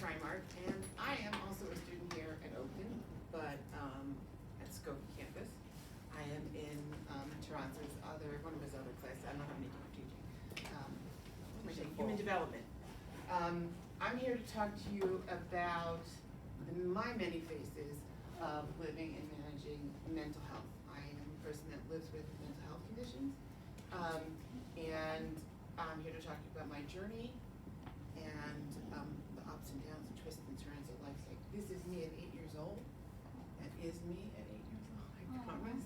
Trimark, and I am also a student here at Oakton, but at Skokie campus. I am in Terence's one of his other classes. I don't know how many I'm teaching. Human development. I'm here to talk to you about my many faces of living and managing mental health. I am a person that lives with mental health conditions, and I'm here to talk to you about my journey and the ups and downs and twists and turns of life. Like, this is me at 8 years old. That is me at 8 years old, I promise.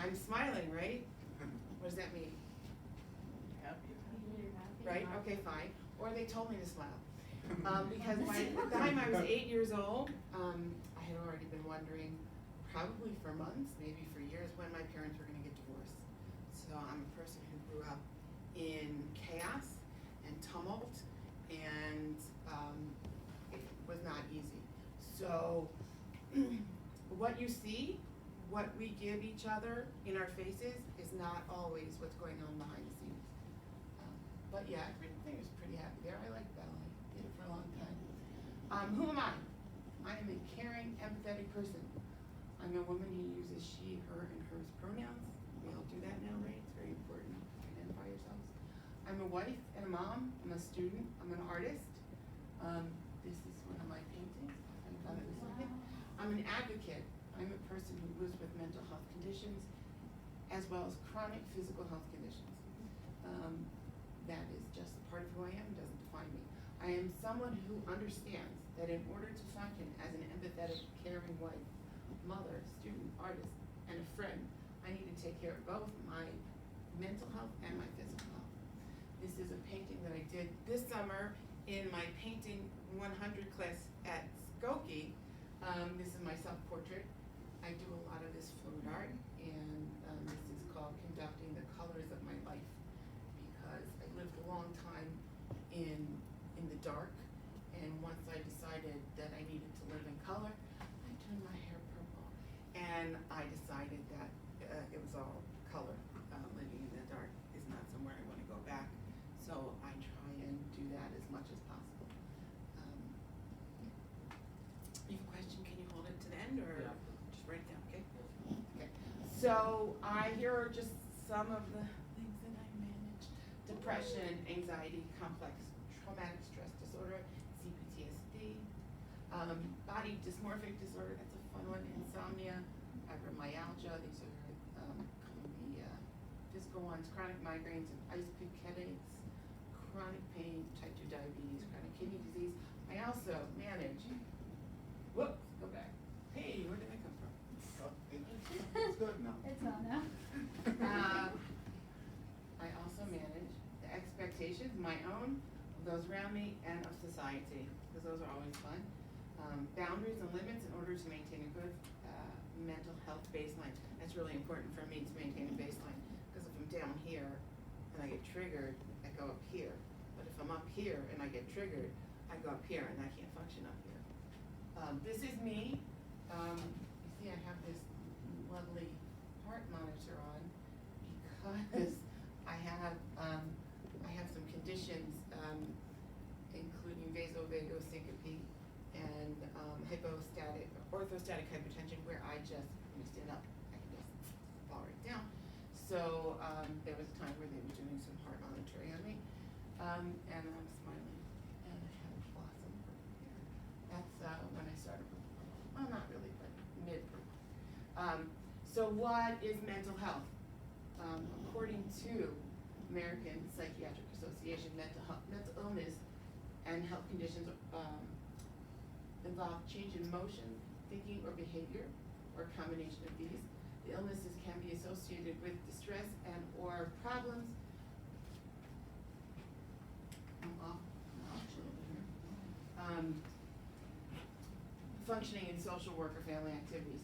I'm smiling, right? What does that mean? Happy. Right? Okay, fine. Or they told me to smile. Because by the time I was 8 years old, I had already been wondering, probably for months, maybe for years, when my parents were going to get divorced. So I'm a person who grew up in chaos and tumult, and it was not easy. So what you see, what we give each other in our faces, is not always what's going on behind the scenes. But yeah, everything is pretty happy there. I like ballet. Did it for a long time. Who am I? I am a caring, empathetic person. I'm a woman who uses she, her, and hers pronouns. We all do that now, right? It's very important to identify yourselves. I'm a wife and a mom. I'm a student. I'm an artist. This is one of my paintings. I'll find it in a second. I'm an advocate. I'm a person who lives with mental health conditions as well as chronic physical health conditions. That is just a part of who I am. It doesn't define me. I am someone who understands that in order to function as an empathetic, caring wife, mother, student, artist, and a friend, I need to take care of both my mental health and my physical health. This is a painting that I did this summer in my Painting 100 class at Skokie. This is my self-portrait. I do a lot of this fluid art, and this is called Conducting the Colors of My Life, because I lived a long time in the dark, and once I decided that I needed to live in color, I turned my hair purple, and I decided that it was all color. Living in the dark is not somewhere I want to go back, so I try and do that as much as possible. You have a question? Can you hold it to the end, or Yeah. just write it down? Okay. Okay. So here are just some of the things that I manage: depression, anxiety, complex traumatic stress disorder, CPTSD, body dysmorphic disorder. That's a fun one. Insomnia, fibromyalgia. These are the physical ones: chronic migraines and ice pick headaches, chronic pain, type 2 diabetes, chronic kidney disease. I also manage. Whoops, go back. Hey, where did I come from? It's good now. It's on now. I also manage the expectations, my own, of those around me, and of society, because those are always fun. Boundaries and limits in order to maintain a good mental health baseline. That's really important for me to maintain a baseline, because if I'm down here and I get triggered, I go up here. But if I'm up here and I get triggered, I go up here and I can't function up here. This is me. You see I have this lovely heart monitor on because I have some conditions, including vasovagal syncope and orthostatic hypotension, where I just, when I stand up, I can just fall right down. So there was a time where they were doing some heart monitoring on me, and I'm smiling, and I have a blossom purple hair. That's when I started with purple. Well, not really, but mid-purple. So what is mental health? According to American Psychiatric Association, mental illness and health conditions involve change in motion, thinking, or behavior, or a combination of these. The illnesses can be associated with distress and or problems. Functioning in social work or family activities.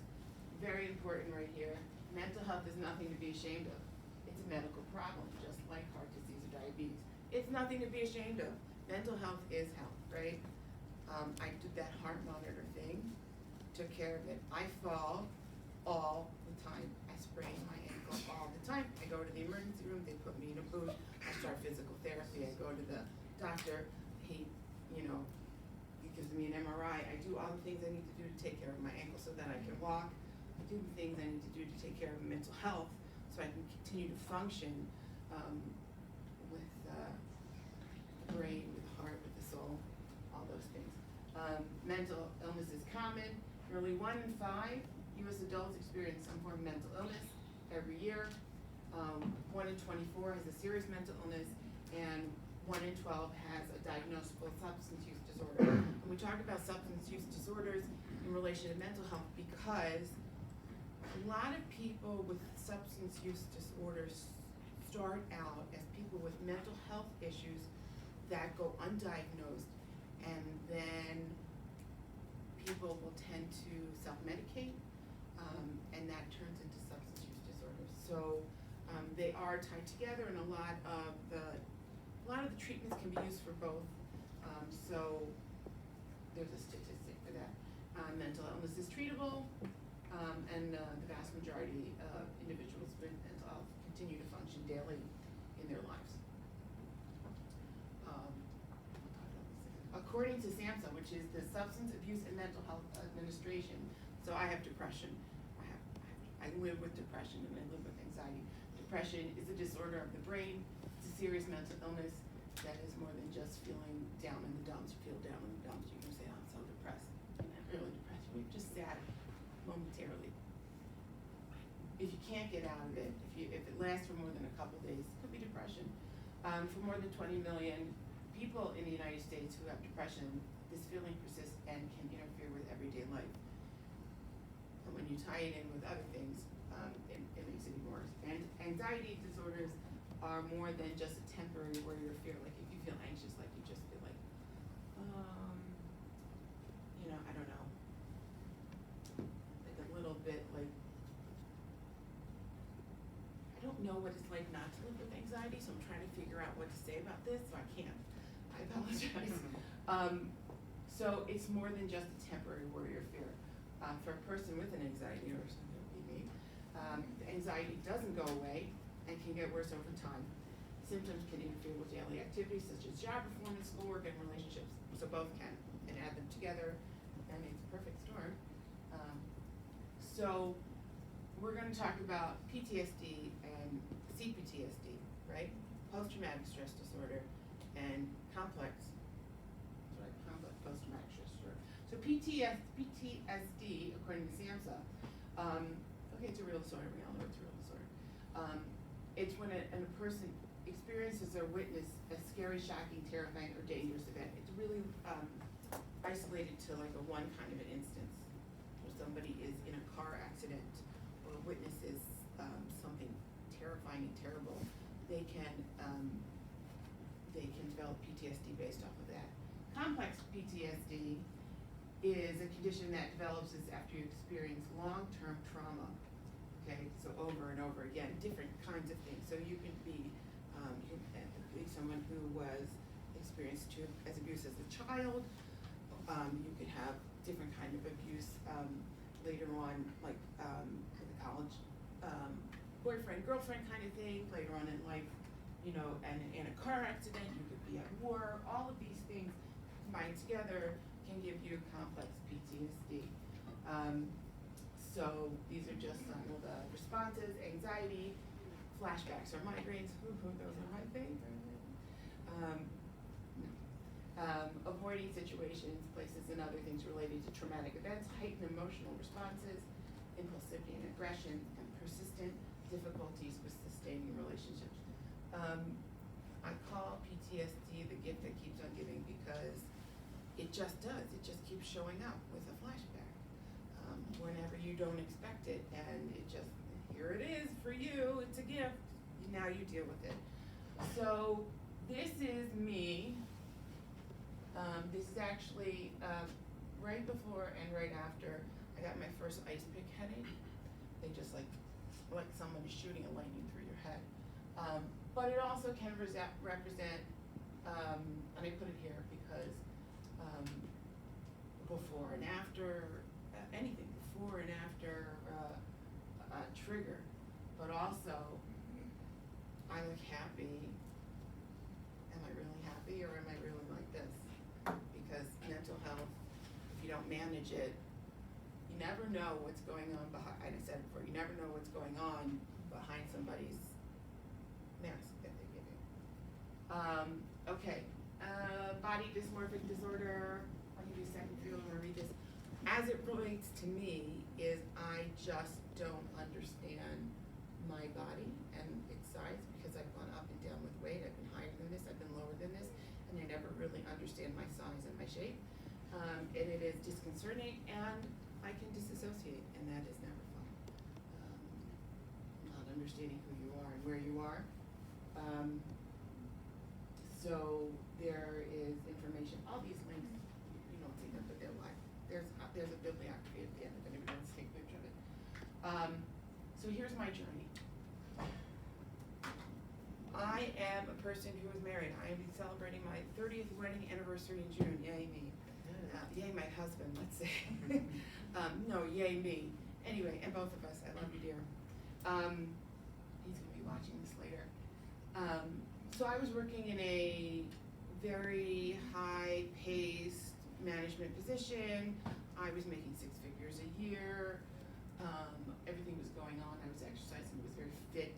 Very important right here. Mental health is nothing to be ashamed of. It's a medical problem, just like heart disease or diabetes. It's nothing to be ashamed of. Mental health is health, right? I did that heart monitor thing, took care of it. I fall all the time. I sprain my ankle all the time. I go to the emergency room, they put me in a boot. I start physical therapy. I go to the doctor. He, gives me an MRI. I do all the things I need to do to take care of my ankle so that I can walk. I do the things I need to do to take care of mental health so I can continue to function with the brain, with the heart, with the soul, all those things. Mental illness is common. Nearly 1 in 5 U.S. adults experience some form of mental illness every year. 1 in 24 has a serious mental illness, and 1 in 12 has a diagnosable substance use disorder. And we talk about substance use disorders in relation to mental health because a lot of people with substance use disorders start out as people with mental health issues that go undiagnosed, and then people will tend to self-medicate, and that turns into substance use disorders. So they are tied together, and a lot of the treatments can be used for both. So there's a statistic for that. Mental illness is treatable, and the vast majority of individuals with mental health continue to function daily in their lives. According to SAMHSA, which is the Substance Abuse and Mental Health Administration, so I have depression. I live with depression and I live with anxiety. Depression is a disorder of the brain. It's a serious mental illness that is more than just feeling down in the dumps. You feel down in the dumps, you can say, I'm so depressed. You're not really depressed, you're just sad momentarily. If you can't get out of it, if it lasts for more than a couple days, it could be depression. For more than 20 million people in the United States who have depression, this feeling persists and can interfere with everyday life. And when you tie it in with other things, it makes it even worse. And anxiety disorders are more than just a temporary worry or fear. Like if you feel anxious, like you just feel like, I don't know, like a little bit like, I don't know what it's like not to live with anxiety, so I'm trying to figure out what to say about this, so I can't. I apologize. So it's more than just a temporary worry or fear. For a person with an anxiety, or something that would be me, the anxiety doesn't go away and can get worse over time. Symptoms can interfere with daily activities such as job performance, schoolwork, and relationships. So both can, and add them together, and it's a perfect storm. So we're going to talk about PTSD and CPTSD, right? Post-traumatic stress disorder and complex post-traumatic stress disorder. So PTSD, according to SAMHSA, okay, it's a real disorder. We all know it's a real disorder. It's when a person experiences or witnesses a scary, shocking, terrifying, or dangerous event. It's really isolated to like a one kind of an instance, where somebody is in a car accident or witnesses something terrifying and terrible. They can develop PTSD based off of that. Complex PTSD is a condition that develops after you experience long-term trauma. Okay, so over and over again, different kinds of things. So you can be someone who was experienced abuse as a child. You could have different kind of abuse later on, like with a college boyfriend, girlfriend kind of thing. Later on in life, and in a car accident, you could be at war. All of these things combined together can give you complex PTSD. So these are just some of the responses: anxiety, flashbacks or migraines. Those are my favorite. Avoiding situations, places, and other things related to traumatic events, heightened emotional responses, impulsivity and aggression, and persistent difficulties with sustaining relationships. I call PTSD the gift that keeps on giving because it just does. It just keeps showing up with a flashback whenever you don't expect it, and it just, here it is for you. It's a gift. Now you deal with it. So this is me. This is actually right before and right after I got my first ice pick headache. They just like somebody shooting a lightning through your head. But it also can represent, and I put it here because before and after, anything before and after a trigger, but also I look happy. Am I really happy or am I really like this? Because mental health manage it. You never know what's going on behind, I said before, you never know what's going on behind somebody's mask that they give you. Okay, body dysmorphic disorder, I'll give you a second if you want to read this. As it relates to me is I just don't understand my body and its size because I've gone up and down with weight. I've been higher than this, I've been lower than this, and I never really understand my size and my shape. And it is disconcerting, and I can disassociate, and that is never fun. Not understanding who you are and where you are. So there is information, all these links, you don't see them, but they're live. There's a bibliography at the end if anybody wants to take a picture of it. So here's my journey. I am a person who is married. I am celebrating my 30th wedding anniversary in June. Yay me. Yay my husband, let's say. No, yay me. Anyway, and both of us, I love you, dear. He's gonna be watching this later. So I was working in a very high-paced management position. I was making 6 figures a year. Everything was going on. I was exercising. I was a very fit,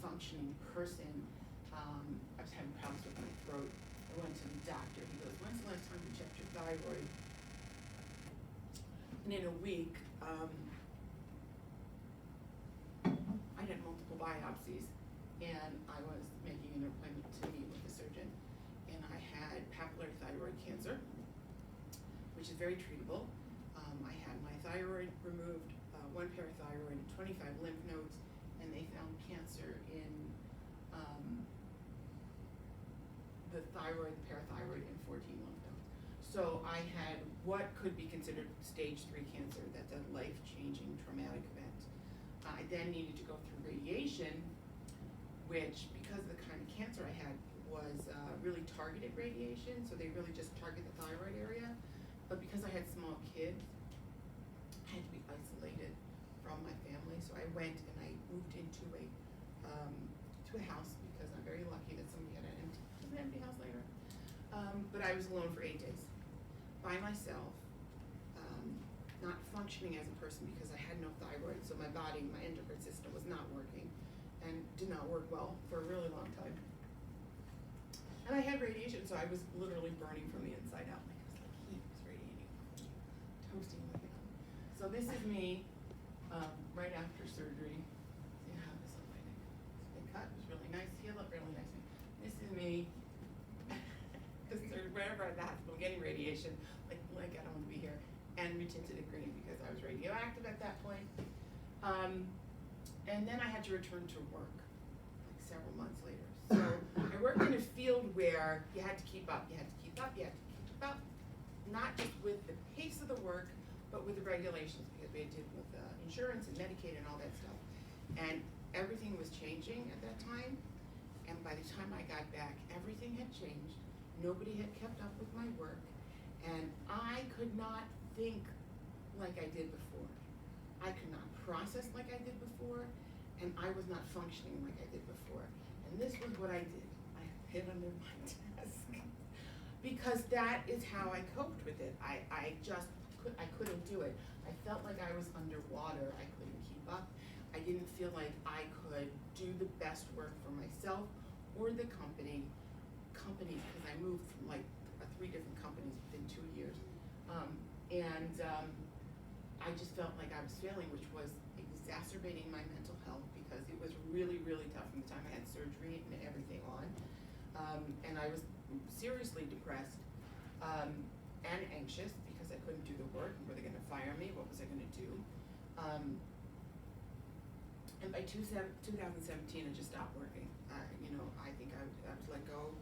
functioning person. I was having problems with my throat. I went to the doctor. He goes, "When's the last time you checked your thyroid?" And in a week, I had multiple biopsies, and I was making an appointment to meet with the surgeon. And I had papillary thyroid cancer, which is very treatable. I had my thyroid removed, 1 parathyroid, 25 lymph nodes, and they found cancer in the thyroid, parathyroid, and 14 lymph nodes. So I had what could be considered stage 3 cancer. That's a life-changing traumatic event. I then needed to go through radiation, which, because of the kind of cancer I had, was really targeted radiation. So they really just target the thyroid area. But because I had small kids, I had to be isolated from my family. So I went and I moved into a house because I'm very lucky that somebody had an empty house later. But I was alone for 8 days by myself, not functioning as a person because I had no thyroid. So my body, my endocrine system was not working and did not work well for a really long time. And I had radiation, so I was literally burning from the inside out. Like heat was radiating, toasting like an oven. So this is me right after surgery. See how this looked like? It's been cut. It was really nice. Healed up really nicely. This is me. Whenever at the hospital getting radiation, like I don't want to be here, and retinted it green because I was radioactive at that point. And then I had to return to work like several months later. So I worked in a field where you had to keep up, you had to keep up, you had to keep up, not just with the pace of the work, but with the regulations, because we had to deal with insurance and Medicaid and all that stuff. And everything was changing at that time. And by the time I got back, everything had changed. Nobody had kept up with my work. And I could not think like I did before. I could not process like I did before. And I was not functioning like I did before. And this was what I did. I hid under my desk. Because that is how I coped with it. I couldn't do it. I felt like I was underwater. I couldn't keep up. I didn't feel like I could do the best work for myself or the companies, because I moved from like 3 different companies within 2 years. I just felt like I was failing, which was exacerbating my mental health because it was really, really tough from the time I had surgery and everything on. And I was seriously depressed and anxious because I couldn't do the work. Were they gonna fire me? What was I gonna do? And by 2017, I just stopped working. I think I was let go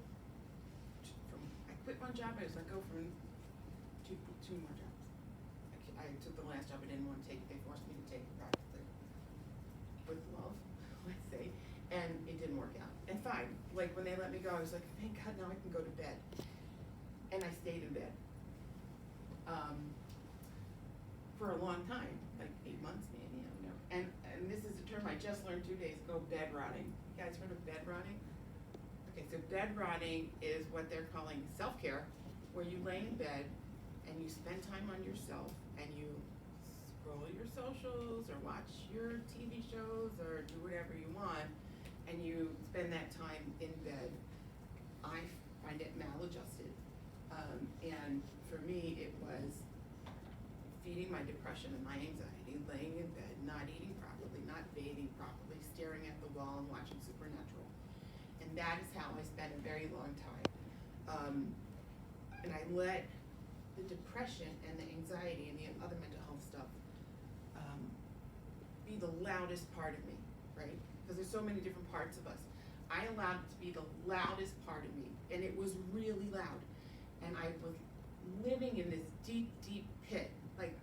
I quit one job, I was let go from two more jobs. I took the last job I didn't want to take. They forced me to take it practically with love, let's say, and it didn't work out. And fine, like when they let me go, I was like, thank God, now I can go to bed. And I stayed in bed for a long time, like 8 months maybe, I don't know. And this is a term I just learned 2 days ago, bed rotting. You guys heard of bed rotting? Okay, so bed rotting is what they're calling self-care, where you lay in bed and you spend time on yourself, and you scroll your socials, or watch your TV shows, or do whatever you want, and you spend that time in bed, I find it maladjusted. And for me, it was feeding my depression and my anxiety, laying in bed, not eating properly, not bathing properly, staring at the wall and watching Supernatural. And that is how I spent a very long time. And I let the depression and the anxiety and the other mental health stuff be the loudest part of me, right? Because there's so many different parts of us. I allowed it to be the loudest part of me, and it was really loud. And I was living in this deep, deep pit. Like,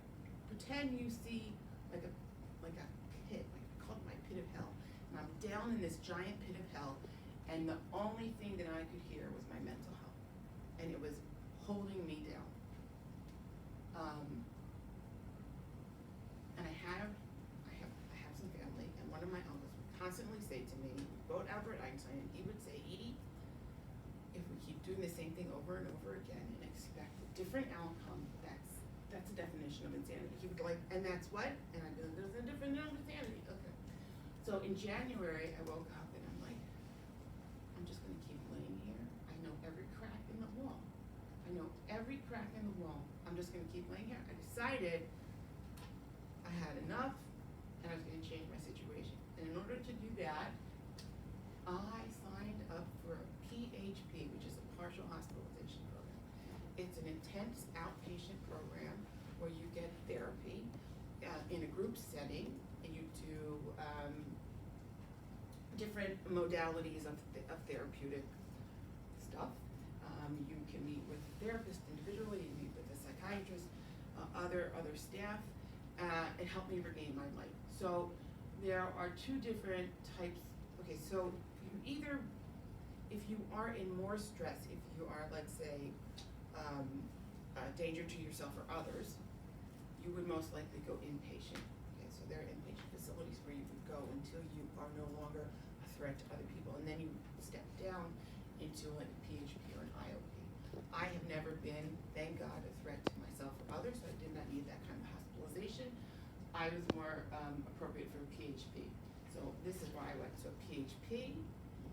pretend you see like a pit, like I call it my pit of hell. And I'm down in this giant pit of hell, and the only thing that I could hear was my mental health. And it was holding me down. And I have some family, and one of my uncles would constantly say to me, quote Albert Einstein, he would say, Edie, if we keep doing the same thing over and over again and expect a different outcome, that's a definition of insanity. He would like, and that's what? And I'd be like, there's a definition of insanity. Okay. So in January, I woke up and I'm like, I'm just gonna keep laying here. I know every crack in the wall. I'm just gonna keep laying here. I decided I had enough and I was gonna change my situation. And in order to do that, I signed up for a PHP, which is a partial hospitalization program. It's an intense outpatient program where you get therapy in a group setting, and you do different modalities of therapeutic stuff. You can meet with a therapist individually, you meet with a psychiatrist, other staff. It helped me regain my life. So there are two different types. Okay, so if you are in more stress, if you are, let's say, a danger to yourself or others, you would most likely go inpatient. Okay, so there are inpatient facilities where you would go until you are no longer a threat to other people, and then you step down into like a PHP or an IOP. I have never been, thank God, a threat to myself or others, so I did not need that kind of hospitalization. I was more appropriate for a PHP. So this is why I went to a PHP,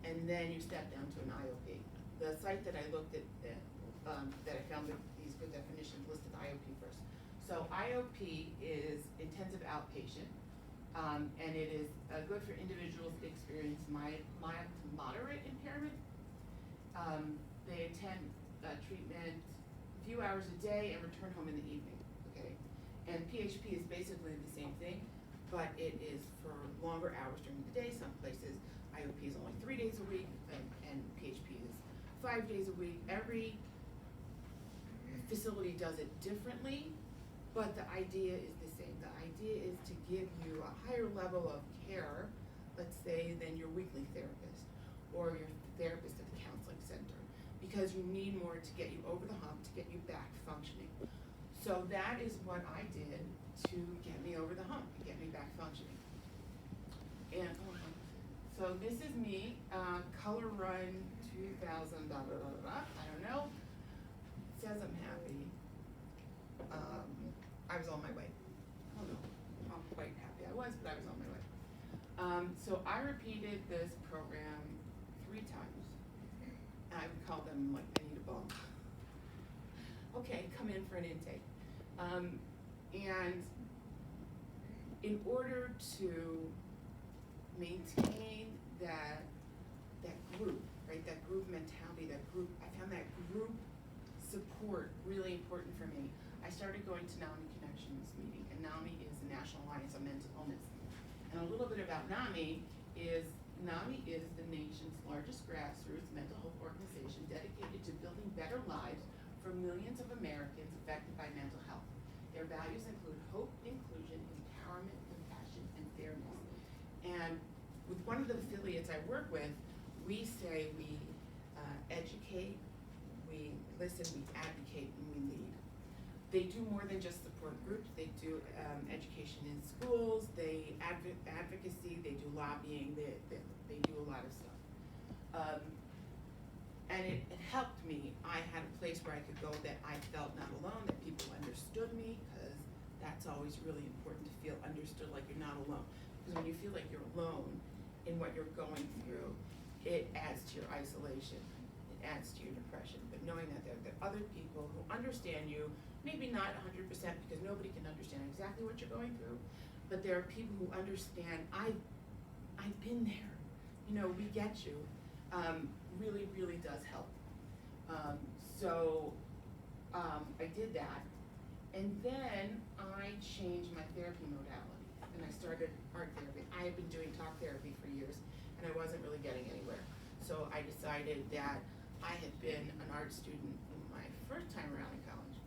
and then you step down to an IOP. The site that I looked at, that I found these good definitions listed IOP first. So IOP is intensive outpatient, and it is good for individuals that experience mild to moderate impairment. They attend treatment a few hours a day and return home in the evening, okay? And PHP is basically the same thing, but it is for longer hours during the day. Some places IOP is only 3 days a week, and PHP is 5 days a week. Every facility does it differently, but the idea is the same. The idea is to give you a higher level of care, let's say, than your weekly therapist or your therapist at the counseling center, because you need more to get you over the hump, to get you back functioning. So that is what I did to get me over the hump, to get me back functioning. And so this is me, Color Run 2000, blah, blah, blah, blah, I don't know. It says I'm happy. I was on my way. I don't know how quite happy I was, but I was on my way. So I repeated this program 3 times. I would call them like, I need a bump. Okay, come in for an intake. And in order to maintain that group, right, that group mentality, I found that group support really important for me. I started going to NAMI Connections meeting, and NAMI is the National Alliance on Mental Illness. And a little bit about NAMI is the nation's largest grassroots mental health organization dedicated to building better lives for millions of Americans affected by mental health. Their values include hope, inclusion, empowerment, compassion, and fairness. And with one of the affiliates I work with, we say we educate, we listen, we advocate, and we lead. They do more than just support groups. They do education in schools, they advocacy, they do lobbying, they do a lot of stuff. And it helped me. I had a place where I could go that I felt not alone, that people understood me, because that's always really important to feel understood, like you're not alone. Because when you feel like you're alone in what you're going through, it adds to your isolation, it adds to your depression. But knowing that there are other people who understand you, maybe not 100% because nobody can understand exactly what you're going through, but there are people who understand, I've been there, you know, we get you, really, really does help. I did that, and then I changed my therapy modality, and I started art therapy. I had been doing talk therapy for years, and I wasn't really getting anywhere. So I decided that I had been an art student my first time around in college,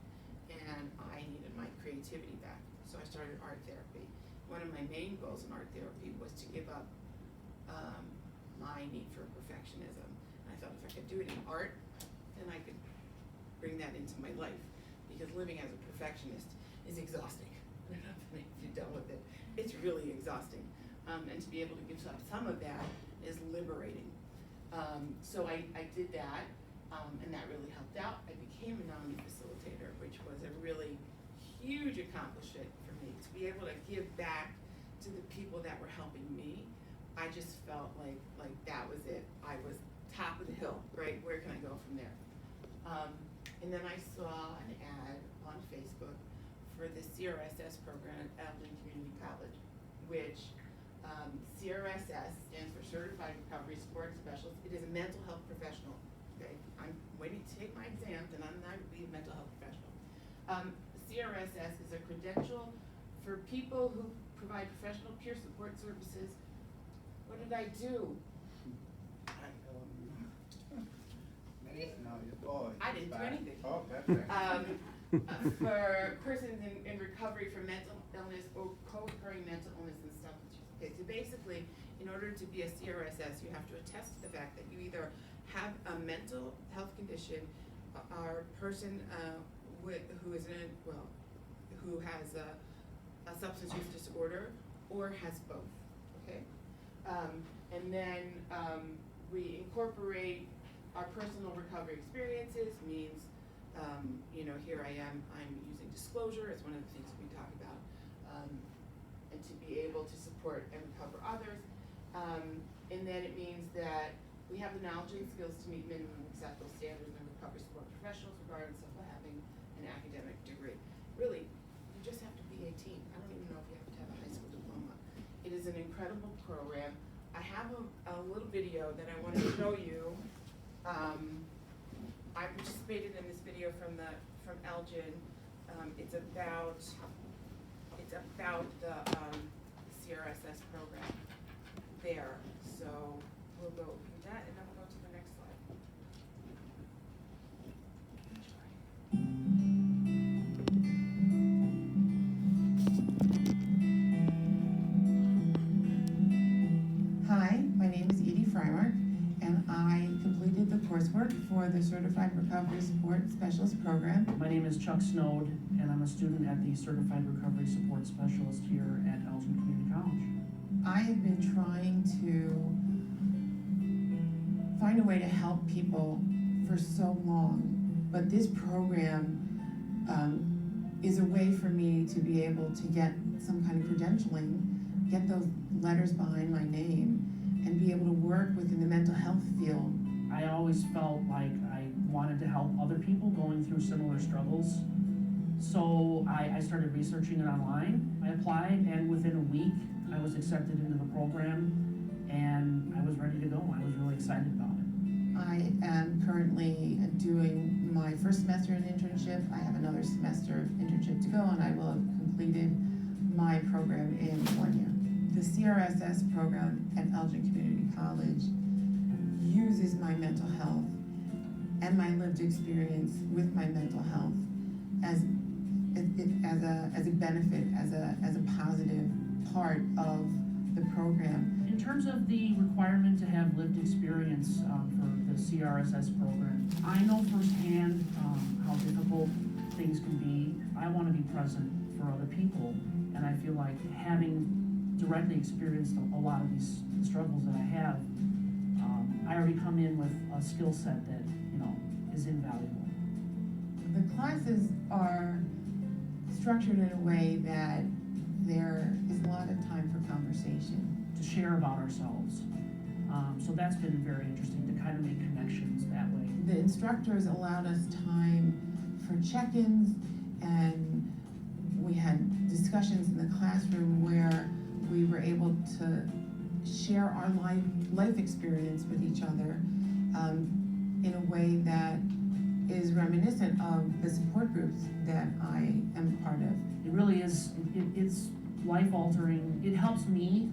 and I needed my creativity back. So I started art therapy. One of my main goals in art therapy was to give up my need for perfectionism. And I thought if I could do it in art, then I could bring that into my life. Because living as a perfectionist is exhausting. I don't know if you've dealt with it. It's really exhausting. And to be able to give up some of that is liberating. So I did that, and that really helped out. I became a NAMI facilitator, which was a really huge accomplishment for me. To be able to give back to the people that were helping me, I just felt like that was it. I was top of the hill, right? Where can I go from there? And then I saw an ad on Facebook for the CRSS program at Oakton Community College, which CRSS stands for Certified Recovery Support Specialist. It is a mental health professional. Okay, I'm waiting to take my exams, and I'm not be a mental health professional. CRSS is a credential for people who provide professional peer support services. What did I do? I didn't do anything. Oh, perfect. For persons in recovery for mental illness or co-occurring mental illness and substance use. Okay, so basically, in order to be a CRSS, you have to attest to the fact that you either have a mental health condition or a person who is who has a substance use disorder or has both. Okay, and then we incorporate our personal recovery experiences. Means, you know, here I am, I'm using disclosure, it's one of the things we talk about, and to be able to support and recover others. And then it means that we have the knowledge and skills to meet minimum acceptable standards and recovery support professionals, regardless of having an academic degree. Really, you just have to be 18. I don't even know if you have to have a high school diploma. It is an incredible program. I have a little video that I want to show you. I participated in this video from Elgin. It's about the CRSS program there. So we'll go through that, and then we'll go to the next slide. Hi, my name is Edie Freimark, and I completed the coursework for the Certified Recovery Support Specialist program. My name is Chuck Snowd, and I'm a student at the Certified Recovery Support Specialist here at Oakton Community College. I have been trying to find a way to help people for so long, but this program is a way for me to be able to get some kind of credentialing, get those letters behind my name, and be able to work within the mental health field. I always felt like I wanted to help other people going through similar struggles. So I started researching it online. I applied, and within a week, I was accepted into the program, and I was ready to go. I was really excited about it. I am currently doing my first semester in internship. I have another semester of internship to go, and I will have completed my program in 1 year. The CRSS program at Elgin Community College uses my mental health and my lived experience with my mental health as a benefit, as a positive part of the program. In terms of the requirement to have lived experience for the CRSS program, I know firsthand how difficult things can be. I want to be present for other people, and I feel like having directly experienced a lot of these struggles that I have, I already come in with a skill set that, is invaluable. The classes are structured in a way that there is a lot of time for conversation. To share about ourselves. So that's been very interesting to kind of make connections that way. The instructors allowed us time for check-ins, and we had discussions in the classroom where we were able to share our life experience with each other in a way that is reminiscent of the support groups that I am part of. It really is, it's life-altering. It helps me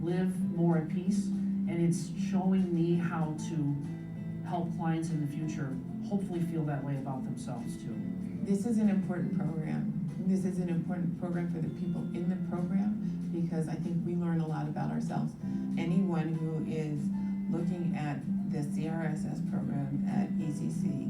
live more at peace, and it's showing me how to help clients in the future hopefully feel that way about themselves too. This is an important program. This is an important program for the people in the program, because I think we learn a lot about ourselves. Anyone who is looking at the CRSS program at ECC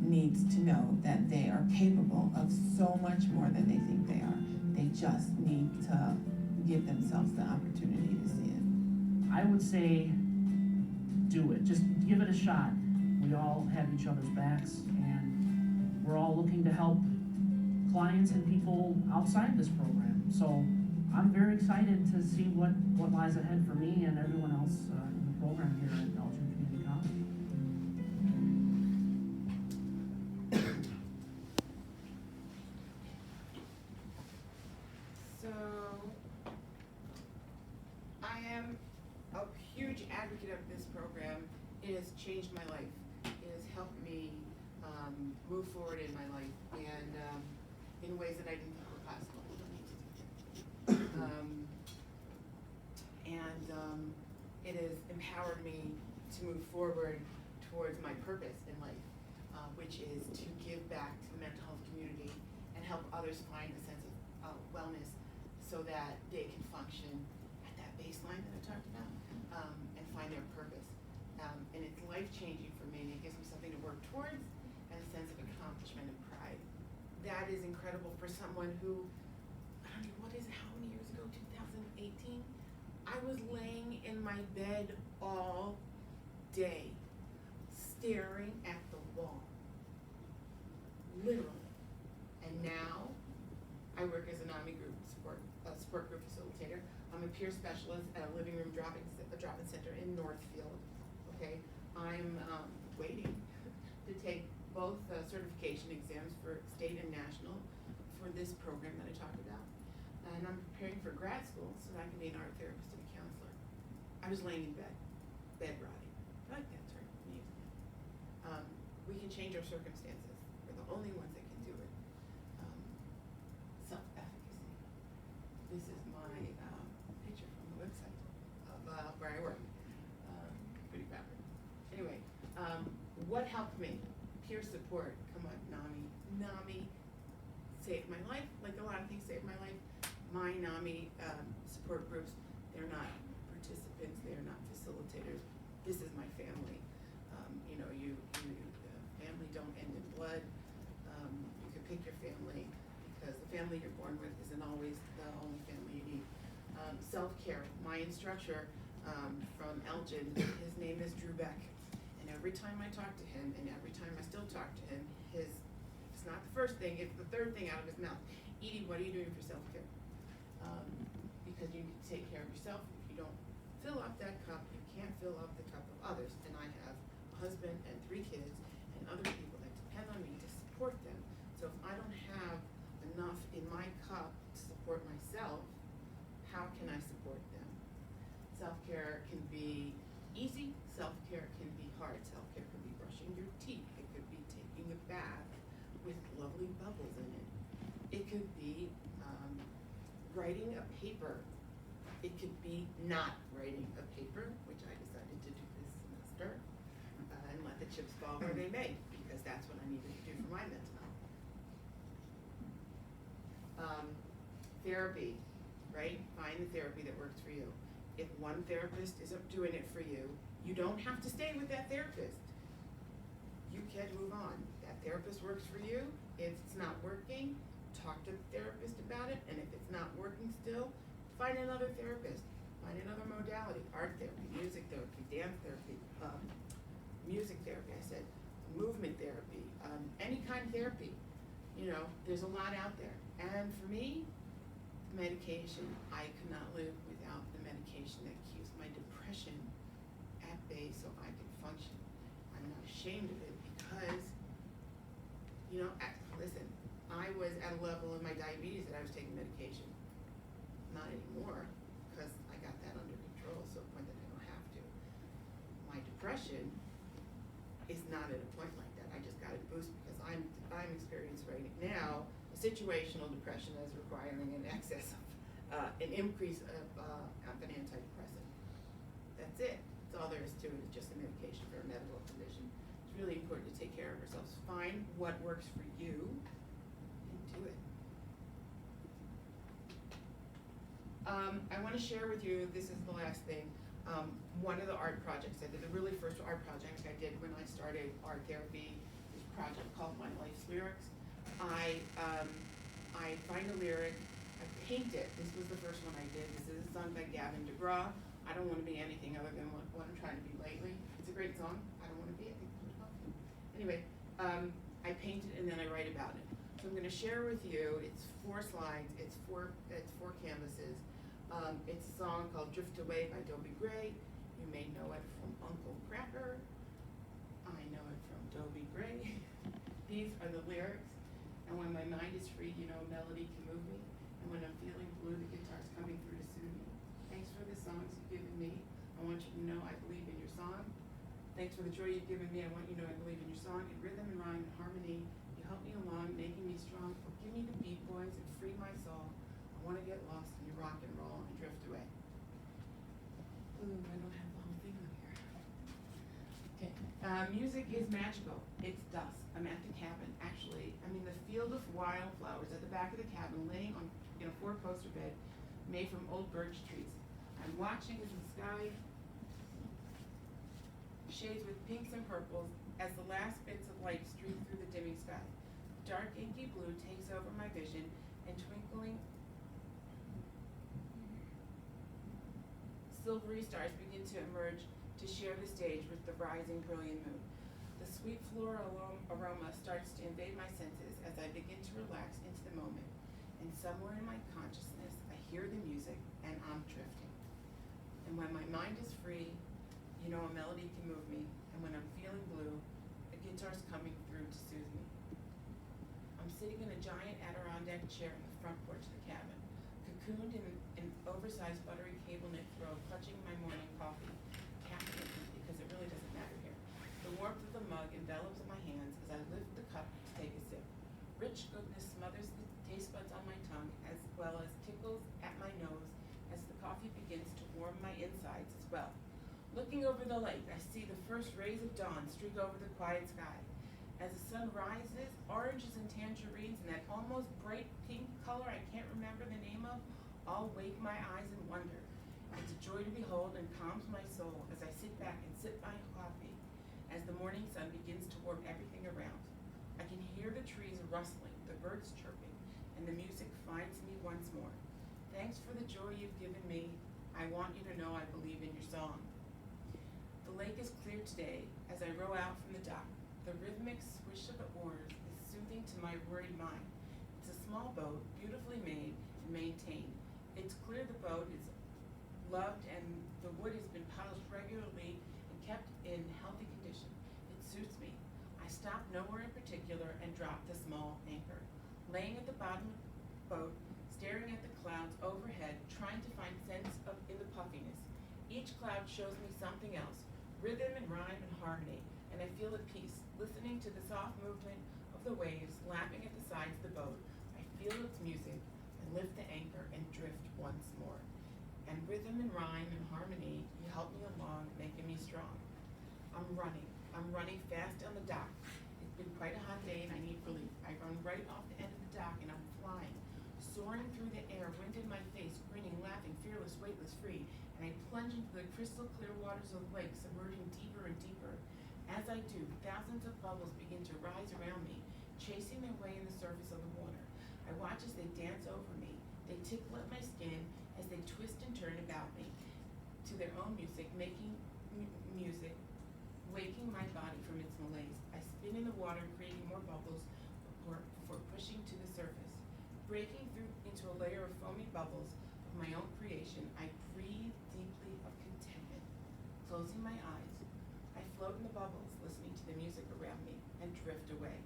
needs to know that they are capable of so much more than they think they are. They just need to give themselves the opportunity to see it. I would say, do it. Just give it a shot. We all have each other's backs, and we're all looking to help clients and people outside this program. So I'm very excited to see what lies ahead for me and everyone else in the program here at Elgin Community College. So, I am a huge advocate of this program. It has changed my life. It has helped me move forward in my life, and in ways that I didn't think were possible. It has empowered me to move forward towards my purpose in life, which is to give back to the mental health community and help others find a sense of wellness so that they can function at that baseline that I talked about, and find their purpose. And it's life-changing for me, and it gives me something to work towards and a sense of accomplishment and pride. That is incredible for someone who, I don't know, what is it, how many years ago, 2018? I was laying in my bed all day, staring at the wall, literally. And now, I work as a NAMI group support group facilitator. I'm a peer specialist at a living room drop-in center in Northfield, okay? I'm waiting to take both certification exams for state and national for this program that I talked about. And I'm preparing for grad school so that I can be an art therapist and a counselor. I was laying in bed rotting. I like that term, I'm using it. We can change our circumstances. We're the only ones that can do it. Self-efficacy. This is my picture from the website of where I work. Pretty proud. Anyway, what helped me? Peer support. Come on, NAMI. NAMI saved my life. Like a lot of things saved my life. My NAMI support groups, they're not participants, they're not facilitators. This is my family. Family don't end in blood. You can pick your family because the family you're born with isn't always the only family you need. Self-care. My instructor from Elgin, his name is Drew Beck. And every time I talk to him, and every time I still talk to him, it's not the first thing, it's the third thing out of his mouth. Edie, what are you doing for self-care? Because you need to take care of yourself. If you don't fill up that cup, you can't fill up the cup of others. And I have a husband and 3 kids and other people that depend on me to support them. So if I don't have enough in my cup to support myself, how can I support them? Self-care can be easy. Self-care can be hard. Self-care can be brushing your teeth. It could be taking a bath with lovely bubbles in it. It could be writing a paper. It could be not writing a paper, which I decided to do this semester, and let the chips fall where they may, because that's what I needed to do for my mental health. Therapy, right? Find the therapy that works for you. If one therapist isn't doing it for you, you don't have to stay with that therapist. You can move on. That therapist works for you. If it's not working, talk to the therapist about it, and if it's not working still, find another therapist. find another modality, art therapy, music therapy, dance therapy, music therapy, I said, movement therapy, any kind of therapy. You know, there's a lot out there. And for me, medication, I could not live without the medication that keeps my depression at bay so I can function. I'm not ashamed of it because, you know, listen, I was at a level in my diabetes that I was taking medication. Not anymore, because I got that under control, so the point that I don't have to. My depression is not at a point like that. I just got it boosted because I'm experiencing right now a situational depression that is requiring an excess of an increase of an antidepressant. That's it. That's all there is to it. It's just a medication for a medical condition. It's really important to take care of ourselves. Find what works for you and do it. I want to share with you, this is the last thing, one of the art projects I did, the really first art project I did when I started art therapy, this project called My Life's Lyrics. I find a lyric, I paint it. This was the first one I did. This is a song by Gavin DeGraw. I don't want to be anything other than what I'm trying to be lately. It's a great song. I don't want to be anything. Anyway, I paint it and then I write about it. So I'm going to share with you, it's 4 slides, it's four canvases. It's a song called Drift Away by Dobie Gray. You may know it from Uncle Cracker. I know it from Dobie Gray. These are the lyrics. And when my mind is free, you know, melody can move me. And when I'm feeling blue, the guitar's coming through to soothe me. Thanks for the songs you've given me. I want you to know I believe in your song. Thanks for the joy you've given me. I want you to know I believe in your song. In rhythm and rhyme and harmony, you help me along, making me strong. Give me the beat, boys, and free my soul. I want to get lost in your rock and roll and drift away. Ooh, I don't have the whole thing on here. Okay. Music is magical. It's dusk. I'm at the cabin. Actually, I'm in the field of wildflowers at the back of the cabin, laying on in a 4-poster bed made from old birch trees. I'm watching as the sky shades with pinks and purples as the last bits of light stream through the dimming sky. Dark inky blue takes over my vision, and twinkling silvery stars begin to emerge to share the stage with the rising brilliant moon. The sweet floral aroma starts to invade my senses as I begin to relax into the moment. And somewhere in my consciousness, I hear the music and I'm drifting. And when my mind is free, you know, a melody can move me. And when I'm feeling blue, a guitar's coming through to soothe me. I'm sitting in a giant Adirondack chair in the front porch of the cabin, cocooned in an oversized buttery cable knit throw, clutching my morning coffee, caffeine, because it really doesn't matter here. The warmth of the mug envelops my hands as I lift the cup to take a sip. Rich goodness smothers the taste buds on my tongue, as well as tickles at my nose as the coffee begins to warm my insides as well. Looking over the lake, I see the first rays of dawn streak over the quiet sky. As the sun rises, oranges and tangerines and that almost bright pink color I can't remember the name of all wake my eyes in wonder. It's a joy to behold and calms my soul as I sit back and sip my coffee as the morning sun begins to warm everything around. I can hear the trees rustling, the birds chirping, and the music finds me once more. Thanks for the joy you've given me. I want you to know I believe in your song. The lake is clear today as I row out from the dock. The rhythmic swish of the oars is soothing to my worried mind. It's a small boat, beautifully made and maintained. It's clear the boat is loved and the wood has been polished regularly and kept in healthy condition. It suits me. I stop nowhere in particular and drop the small anchor. Laying at the bottom of the boat, staring at the clouds overhead, trying to find sense in the puffiness. Each cloud shows me something else, rhythm and rhyme and harmony, and I feel at peace, listening to the soft movement of the waves lapping at the sides of the boat. I feel its music and lift the anchor and drift once more. And rhythm and rhyme and harmony, you help me along, making me strong. I'm running fast down the dock. It's been quite a hot day and I need relief. I run right off the end of the dock and I'm flying, soaring through the air, wind in my face, grinning, laughing, fearless, weightless, free. And I plunge into the crystal clear waters of the lake, submerging deeper and deeper. As I do, thousands of bubbles begin to rise around me, chasing their way in the surface of the water. I watch as they dance over me. They tickle at my skin as they twist and turn about me. to their own music, making music, waking my body from its malaise. I spin in the water, creating more bubbles before pushing to the surface. Breaking through into a layer of foamy bubbles of my own creation, I breathe deeply of contentment. Closing my eyes, I float in the bubbles, listening to the music around me, and drift away.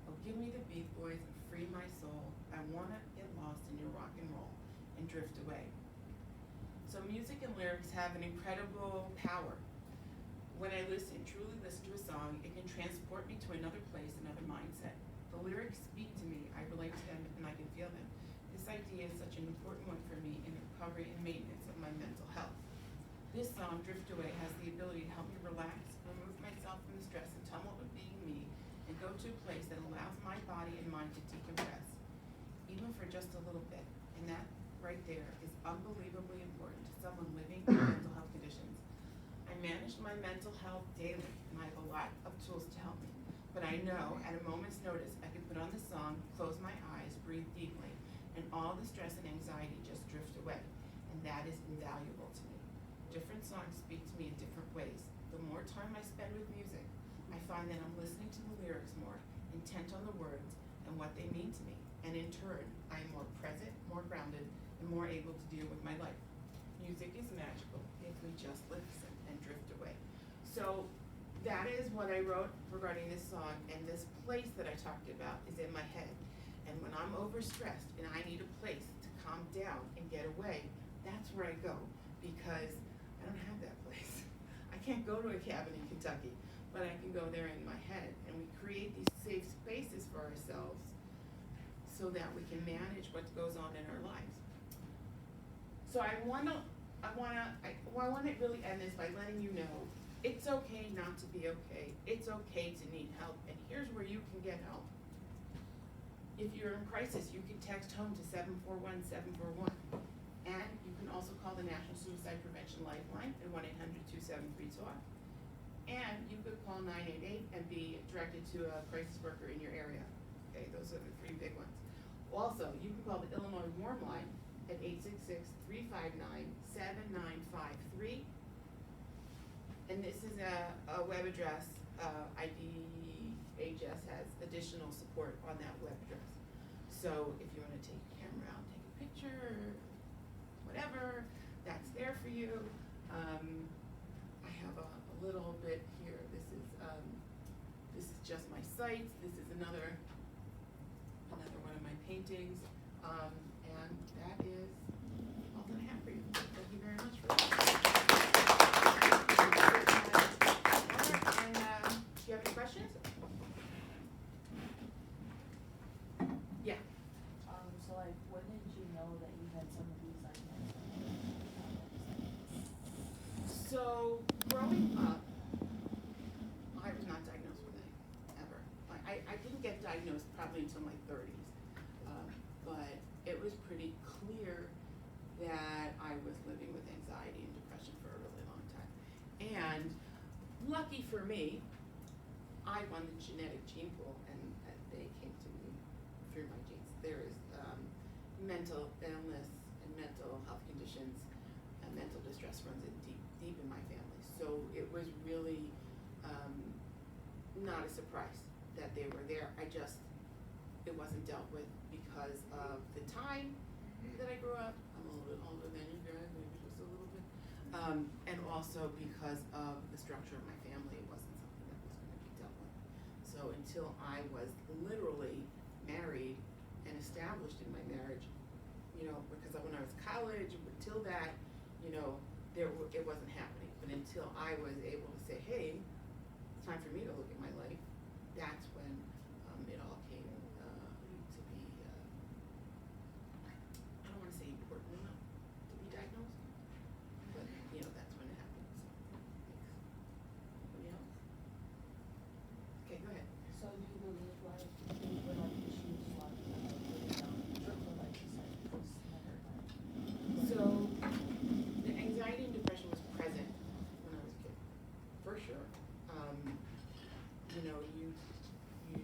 Oh, give me the Beat Boys and free my soul. I wanna get lost in your rock and roll and drift away. So music and lyrics have an incredible power. When I truly listen to a song, it can transport me to another place, another mindset. The lyrics speak to me, I relate to them, and I can feel them. This idea is such an important one for me in the recovery and maintenance of my mental health. This song, Drift Away, has the ability to help me relax, remove myself from the stress and tumult of being me, and go to a place that allows my body and mind to decompress, even for just a little bit. And that right there is unbelievably important to someone living with mental health conditions. I manage my mental health daily, and I have a lot of tools to help me. But I know at a moment's notice I can put on the song, close my eyes, breathe deeply, and all the stress and anxiety just drift away. And that is invaluable to me. Different songs speak to me in different ways. The more time I spend with music, I find that I'm listening to the lyrics more, intent on the words and what they mean to me. And in turn, I am more present, more grounded, and more able to deal with my life. Music is magical if we just listen and drift away. So that is what I wrote regarding this song, and this place that I talked about is in my head. And when I'm overstressed and I need a place to calm down and get away, that's where I go, because I don't have that place. I can't go to a cabin in Kentucky, but I can go there in my head, and we create these safe spaces for ourselves so that we can manage what goes on in our lives. So I wanna really end this by letting you know it's okay not to be okay. It's okay to need help, and here's where you can get help. If you're in crisis, you can text home to 741-741, and you can also call the National Suicide Prevention Lifeline at 1-800-273-TALK, and you could call 988 and be directed to a crisis worker in your area. Okay, those are the three big ones. Also, you can call the Illinois Warm Line at 866-359-7953. And this is a web address. IDHS has additional support on that web address. So if you want to take your camera out, take a picture, whatever, that's there for you. I have a little bit here. This is just my sites. This is another one of my paintings. And that is all that I have for you. Thank you very much for that. And do you have any questions? Yeah. So like, when did you know that you had some of these So growing up, I was not diagnosed with it, ever. I didn't get diagnosed probably until my 30s. But it was pretty clear that I was living with anxiety and depression for a really long time. And lucky for me, I won the genetic gene pool, and they came to me through my genes. There is mental illness and mental health conditions and mental distress runs in deep in my family. So it was really not a surprise that they were there. It wasn't dealt with because of the time that I grew up. I'm a little bit older than you guys, maybe just a little bit. And also because of the structure of my family, it wasn't something that was going to be dealt with. So until I was literally married and established in my marriage, because when I was in college, until that, it wasn't happening. But until I was able to say, hey, it's time for me to look at my life, that's when it all came to be, I don't want to say important enough to be diagnosed, but that's when it happened. So thanks. Anybody else? Okay, go ahead. So do you believe like you were like issues like living down the trip, or like you said, it was never like? So the anxiety and depression was present when I was a kid, for sure. You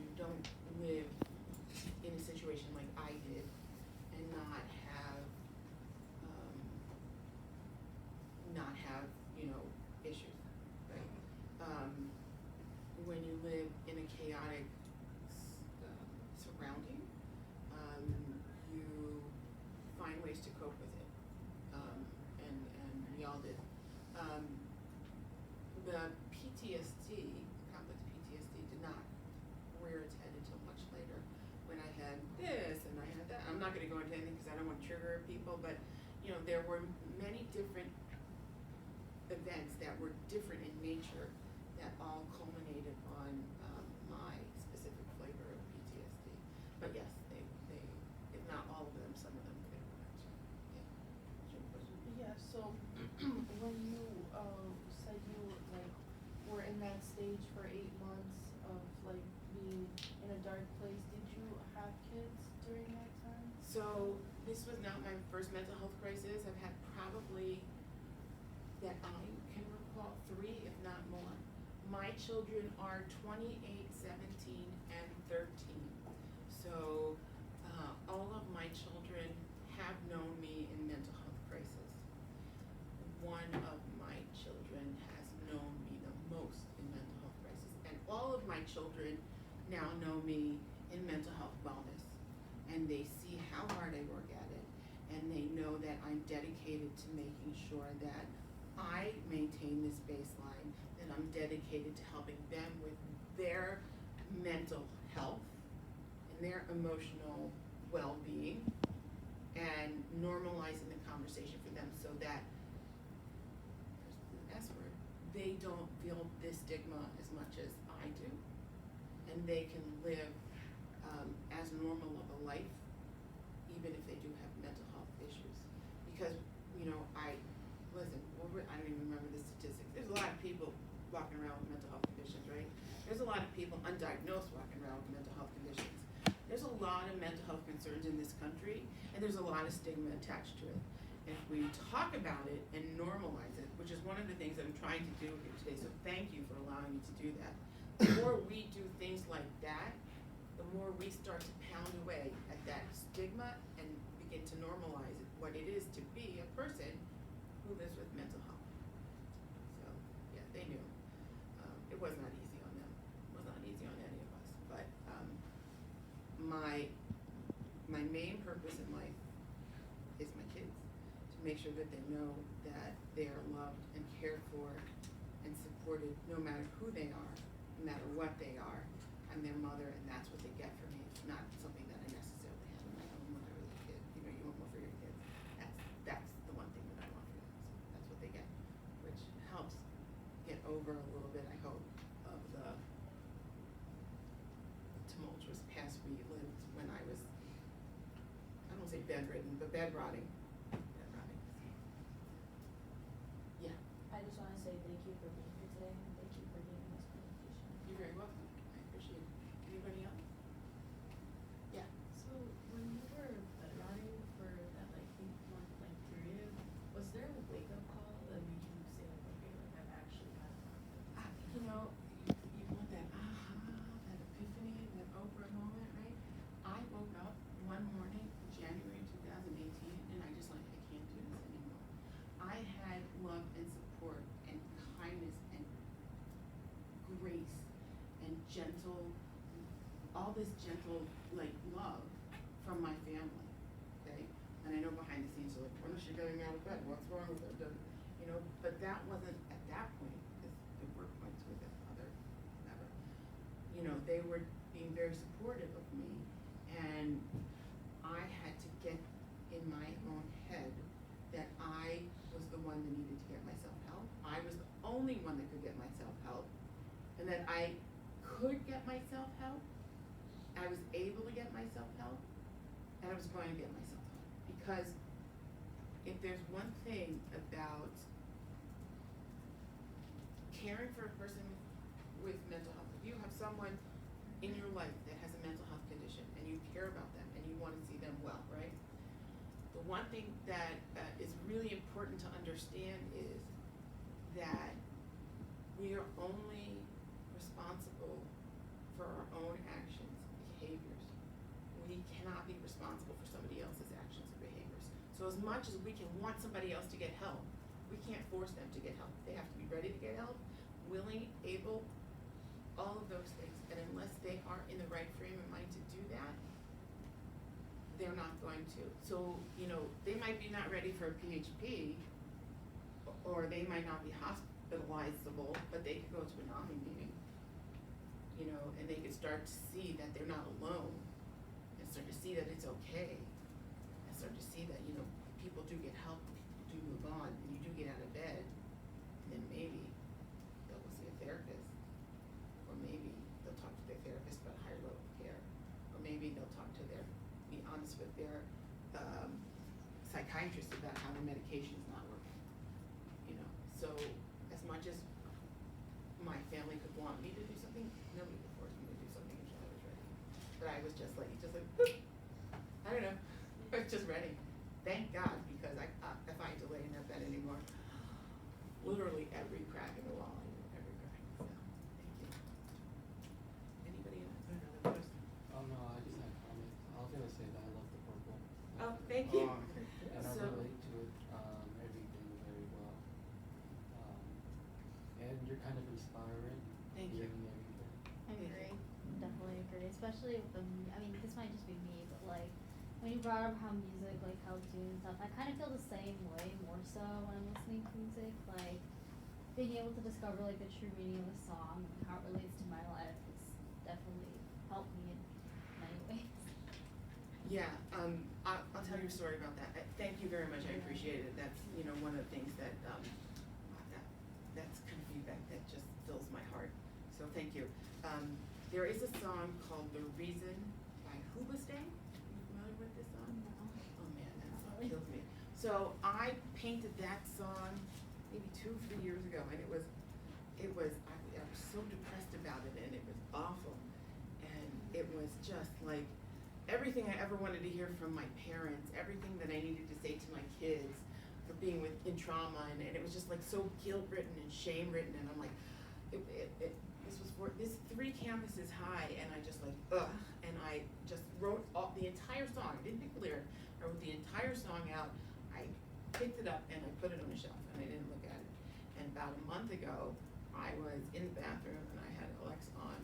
gonna go into anything because I don't want to trigger people, but, you know, there were many different events that were different in nature that all culminated on my specific flavor of PTSD. But yes, they, if not all of them, some of them they were actually. Yeah. What's your question? Yeah, so when you said you like were in that stage for 8 months of like being in a dark place, did you have kids during that time? So this was not my first mental health crisis. I've had probably, that I can recall, 3, if not more. My children are 28, 17, and 13. So all of my children have known me in mental health crisis. One of my children has known me the most in mental health crisis. And all of my children now know me in mental health wellness. And they see how hard I work at it. And they know that I'm dedicated to making sure that I maintain this baseline, that I'm dedicated to helping them with their mental health and their emotional well-being, and normalizing the conversation for them so that, there's the S word, they don't feel this stigma as much as I do, and they can live as normal of a life, even if they do have mental health issues. Because, you know, I don't even remember the statistics. There's a lot of people walking around with mental health conditions, right? There's a lot of people undiagnosed walking around with mental health conditions. There's a lot of mental health concerns in this country, and there's a lot of stigma attached to it. And if we talk about it and normalize it, which is one of the things that I'm trying to do here today, so thank you for allowing me to do that. The more we do things like that, the more we start to pound away at that stigma and begin to normalize it, what it is to be a person who lives with mental health. So, yeah, they knew. It was not easy on them. It was not easy on any of us. But my main purpose in life is my kids, to make sure that they know that they are loved and cared for and supported no matter who they are, no matter what they are. I'm their mother, and that's what they get from me. It's not something that I necessarily had in my own when I was a kid. You know, you want more for your kids. That's the one thing that I want for them. So that's what they get, which helps get over a little bit, I hope, of the tumultuous past we lived when I was, I don't say bedridden, but bedrotting. Yeah. I just want to say thank you for being here today, and thank you for giving this presentation. You're very welcome. I appreciate it. Anybody else? Yeah. So when you were bedrotting for that like 8-month like period, was there a wake up call that made you say like, okay, like I've actually had a You know, you want that aha, that epiphany, that Oprah moment, right? I woke up one morning, January 2018, and I just like, I can't do this anymore. I had love and support and kindness and grace and gentle, all this gentle like love from my family, okay? And I know behind the scenes, like, when is she getting out of bed? What's wrong with her? You know, but that wasn't at that point, because the work points with that other, whatever. You know, they were being very supportive of me, and I had to get in my own head that I was the one that needed to get myself help. I was the only one that could get myself help, and that I could get myself help. I was able to get myself help, and I was going to get myself help. Because if there's one thing about caring for a person with mental health, if you have someone in your life that has a mental health condition and you care about them and you want to see them well, right? The one thing that is really important to understand is that we are only responsible for our own actions and behaviors. We cannot be responsible for somebody else's actions and behaviors. So as much as we can want somebody else to get help, we can't force them to get help. They have to be ready to get help, willing, able, all of those things. And unless they are in the right frame of mind to do that, they're not going to. So, you know, they might be not ready for a PHP, or they might not be hospitalizable, but they could go to an AMI meeting, you know, and they could start to see that they're not alone, and start to see that it's okay see that, you know, people do get help, people do move on, and you do get out of bed, then maybe they'll go see a therapist, or maybe they'll talk to their therapist about higher level of care, or maybe they'll talk to be honest with their psychiatrist about how their medication is not working. You know, so as much as my family could want me to do something, nobody could force me to do something until I was ready. But I was just like, boop. I don't know, I was just ready. Thank God, because if I ain't laying in that bed anymore, literally every crack in the wall, every crack. So, thank you. Anybody else? Another question? Oh no, I just had comments. I was gonna say that I love the purple. Oh, thank you. And I So- relate to it, everything very well. And you're kind of inspiring. Thank you. Hearing everything. I agree, definitely agree, especially with I mean, this might just be me, but like, when you brought up how music like helps you and stuff, I kind of feel the same way, more so when I'm listening to music, like, being able to discover like the true meaning of a song and how it relates to my life has definitely helped me in many ways. Yeah, I'll tell you a story about that. Thank you very much, I appreciate it. That's, you know, one of the things that, that's kind of feedback that just fills my heart. So thank you. There is a song called The Reason by Hoobastank. Are you familiar with this song? No. Oh man, that song kills me. So I painted that song maybe 2-3 years ago, and I was so depressed about it, and it was awful. And it was just like everything I ever wanted to hear from my parents, everything that I needed to say to my kids for being in trauma, and it was just like so guilt-ridden and shame-ridden, and I'm like, this 3 canvases high, and I just like, ugh, and I just wrote the entire song. I didn't pick the lyric, I wrote the entire song out. I picked it up and I put it on the shelf, and I didn't look at it. And about a month ago, I was in the bathroom and I had Alexa on.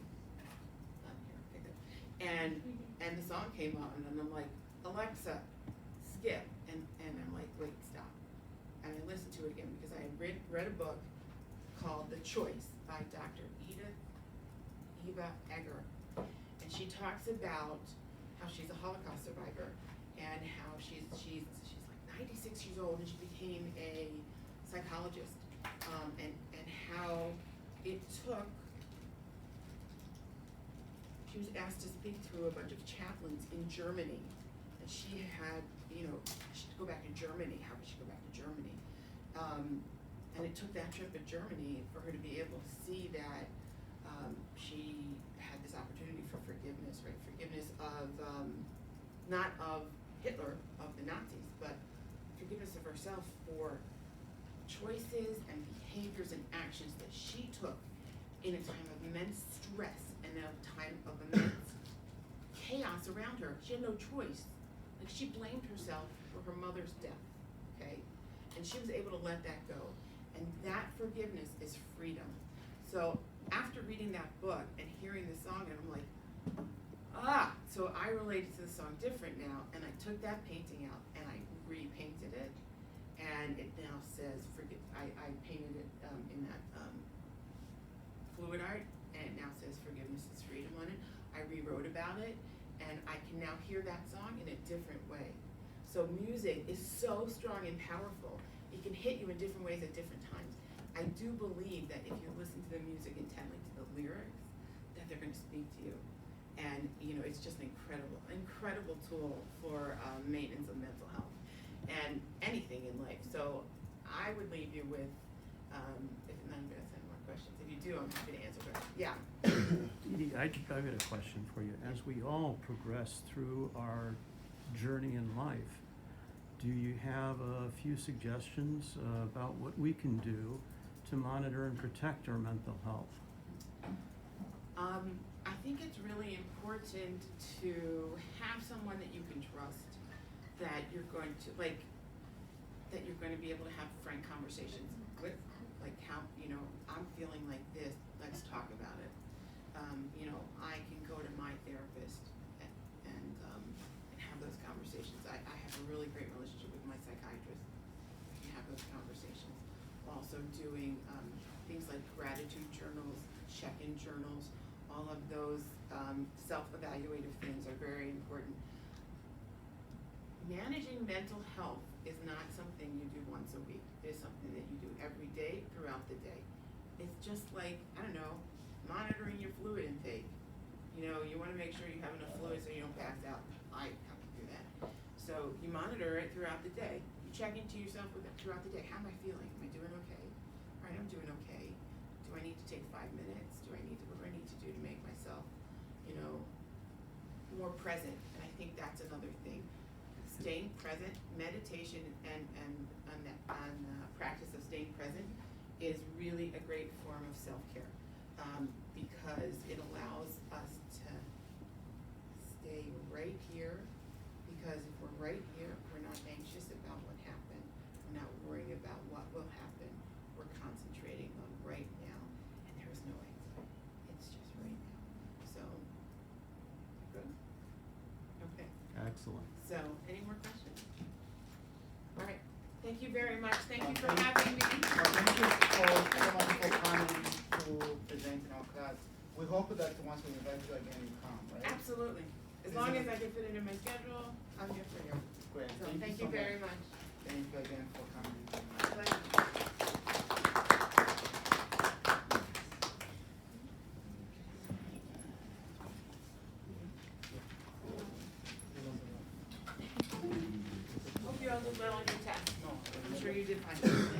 Here, pick it. And the song came on, and I'm like, Alexa, skip. And I'm like, wait, stop. And I listened to it again because I had read a book called The Choice by Dr. Eva Eger. And she talks about how she's a Holocaust survivor and how she's like 96 years old, and she became a psychologist, and how it took, she was asked to speak to a bunch of chaplains in Germany, and she had, you know, she had to go back to Germany. How could she go back to Germany? And it took that trip to Germany for her to be able to see that she had this opportunity for forgiveness, right? Forgiveness of, not of Hitler, of the Nazis, but forgiveness of herself for choices and behaviors and actions that she took in a time of immense stress and a time of immense chaos around her. She had no choice. Like, she blamed herself for her mother's death, okay? And she was able to let that go. And that forgiveness is freedom. So after reading that book and hearing the song, and I'm like, so I related to the song different now, and I took that painting out and I repainted it, and it now says, I painted it in that fluid art, and it now says forgiveness is freedom on it. I rewrote about it, and I can now hear that song in a different way. So music is so strong and powerful. It can hit you in different ways at different times. I do believe that if you listen to the music intently, to the lyrics, that they're going to speak to you. And, you know, it's just an incredible tool for maintenance of mental health and anything in life. So I would leave you with, if none of you has any more questions. If you do, I'm happy to answer questions. Yeah. Edie, I've got a question for you. As we all progress through our journey in life, do you have a few suggestions about what we can do to monitor and protect our mental health? I think it's really important to have someone that you can trust, that you're going to be able to have frank conversations with, like, how, you know, I'm feeling like this, let's talk about it. You know, I can go to my therapist and have those conversations. I have a really great relationship with my psychiatrist. We can have those conversations. Also doing things like gratitude journals, check-in journals, all of those self-evaluative things are very important. managing mental health is not something you do once a week. It's something that you do every day throughout the day. It's just like, I don't know, monitoring your fluid intake. You know, you wanna make sure you have enough fluid so you don't pass out. I have to do that. So you monitor it throughout the day. You check into yourself with it throughout the day. How am I feeling? Am I doing okay? All right, I'm doing okay. Do I need to take 5 minutes? What do I need to do to make myself, you know, more present? And I think that's another thing. Staying present, meditation and practice of staying present is really a great form of self-care, because it allows us to stay right here, because if we're right here, we're not anxious about what happened, we're not worrying about what will happen, we're concentrating on right now, and there's no anxiety, it's just right now. So, good? Okay. Excellent. So, any more questions? All right, thank you very much, thank you for having me. Thank you for so much for coming to present in our class. We hope that once we invite you again, you come, right? Absolutely, as long as I can fit it in my schedule, I'm here for you. Great. So, thank you very much. Thank you again for coming. Pleasure. Hope you all did well on your test. No, I'm sure you did fine.